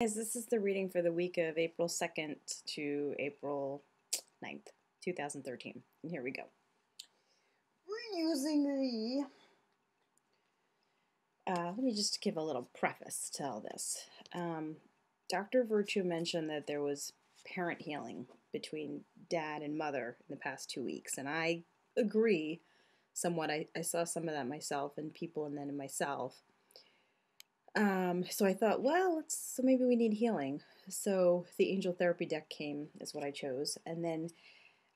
Guys, this is the reading for the week of April 2nd to April 9th, 2013. And here we go. We're using let me just give a little preface to all this. Dr. Virtue mentioned that there was parent healing between dad and mother in the past 2 weeks. And I agree somewhat. I saw some of that myself and people and then in myself. So I thought, well, so maybe we need healing. So the angel therapy deck came, is what I chose. And then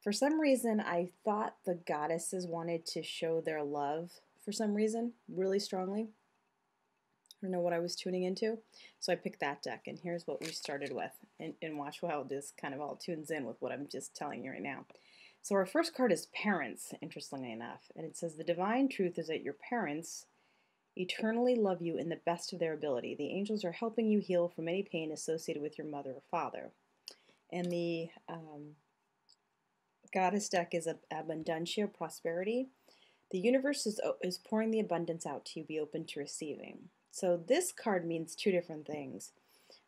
for some reason, I thought the goddesses wanted to show their love for some reason, really strongly. I don't know what I was tuning into. So I picked that deck, and here's what we started with. And watch how this kind of all tunes in with what I'm just telling you right now. So our first card is parents, interestingly enough. And it says, the divine truth is that your parents eternally love you in the best of their ability. The angels are helping you heal from any pain associated with your mother or father. And the goddess deck is Abundantia, prosperity. The universe is pouring the abundance out to you. Be open to receiving. So this card means two different things.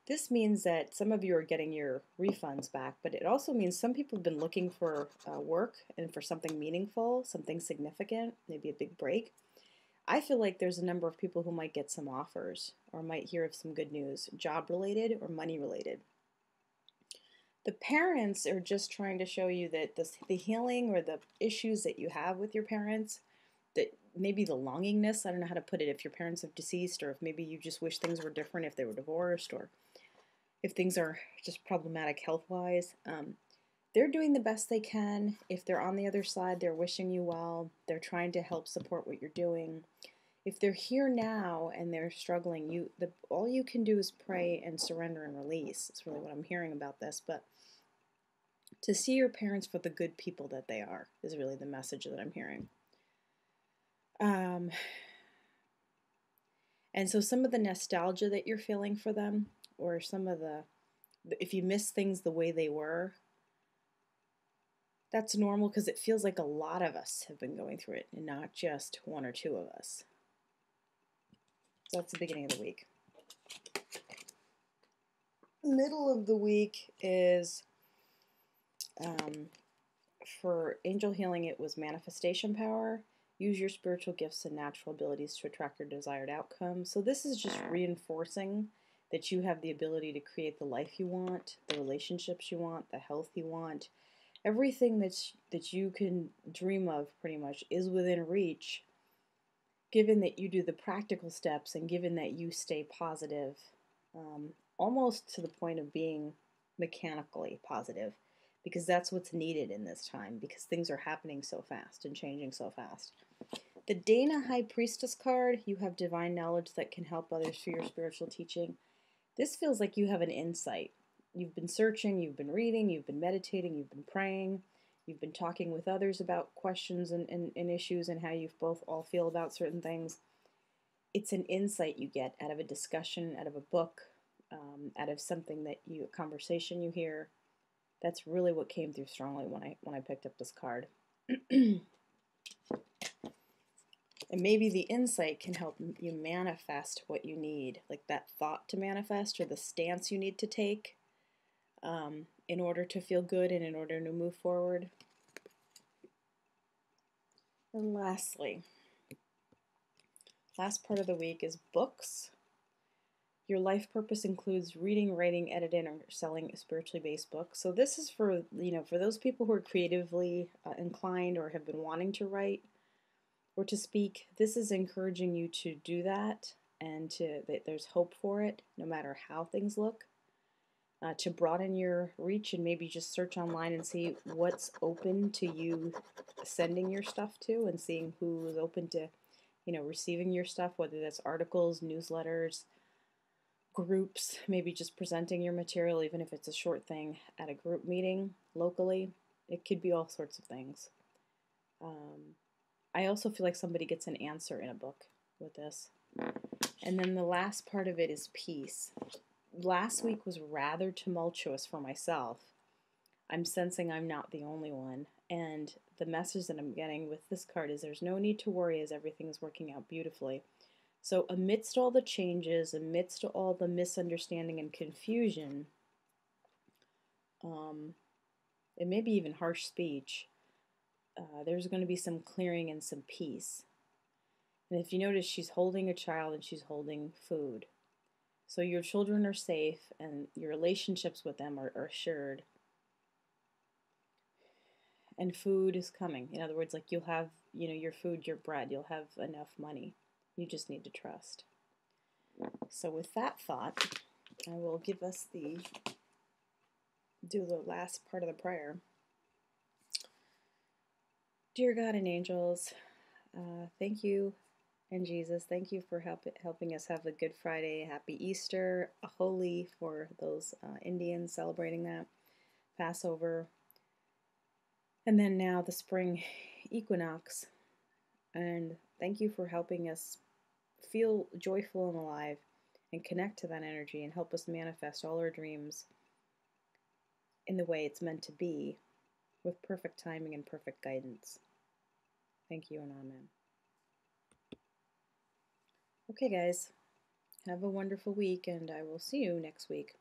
This means that some of you are getting your refunds back, but it also means some people have been looking for work and for something meaningful, something significant, maybe a big break. I feel like there's a number of people who might get some offers or might hear of some good news, job related or money related. The parents are just trying to show you that the healing or the issues that you have with your parents, that maybe the longingness, I don't know how to put it, if your parents have deceased or if maybe you just wish things were different if they were divorced or if things are just problematic health-wise. They're doing the best they can. If they're on the other side, they're wishing you well. They're trying to help support what you're doing. If they're here now and they're struggling, all you can do is pray and surrender and release. That's really what I'm hearing about this. But to see your parents for the good people that they are is really the message that I'm hearing. And so some of the nostalgia that you're feeling for them, or some of if you miss things the way they were, that's normal because it feels like a lot of us have been going through it and not just one or two of us. So that's the beginning of the week. Middle of the week is, for angel healing, it was manifestation power. Use your spiritual gifts and natural abilities to attract your desired outcome. So this is just reinforcing that you have the ability to create the life you want, the relationships you want, the health you want. Everything that you can dream of pretty much is within reach, given that you do the practical steps and given that you stay positive, almost to the point of being mechanically positive, because that's what's needed in this time, because things are happening so fast and changing so fast. The Dana High Priestess card, you have divine knowledge that can help others through your spiritual teaching. This feels like you have an insight. You've been searching, you've been reading, you've been meditating, you've been praying, you've been talking with others about questions and issues and how you both all feel about certain things. It's an insight you get out of a discussion, out of a book, out of something a conversation you hear. That's really what came through strongly when I picked up this card. And maybe the insight can help you manifest what you need, like that thought to manifest or the stance you need to take in order to feel good and in order to move forward. And lastly, last part of the week is books. Your life purpose includes reading, writing, editing, or selling spiritually based books. So this is for those people who are creatively inclined or have been wanting to write or to speak. This is encouraging you to do that, and that there's hope for it, no matter how things look. To broaden your reach and maybe just search online and see what's open to you sending your stuff to, and seeing who is open to, receiving your stuff, whether that's articles, newsletters, groups, maybe just presenting your material, even if it's a short thing at a group meeting locally. It could be all sorts of things. I also feel like somebody gets an answer in a book with this. And then the last part of it is peace. Last week was rather tumultuous for myself. I'm sensing I'm not the only one. And the message that I'm getting with this card is there's no need to worry as everything is working out beautifully. So, amidst all the changes, amidst all the misunderstanding and confusion, and maybe even harsh speech, there's going to be some clearing and some peace. And if you notice, she's holding a child and she's holding food. So your children are safe and your relationships with them are assured. And food is coming. In other words, like you'll have, your food, your bread, you'll have enough money. You just need to trust. So with that thought, I will do the last part of the prayer. Dear God and angels, thank you, and Jesus, thank you for helping us have a Good Friday, Happy Easter, a Holy for those Indians celebrating that, Passover, and then now the spring equinox. And thank you for helping us feel joyful and alive and connect to that energy and help us manifest all our dreams in the way it's meant to be, with perfect timing and perfect guidance. Thank you and amen. Okay, guys, have a wonderful week, and I will see you next week.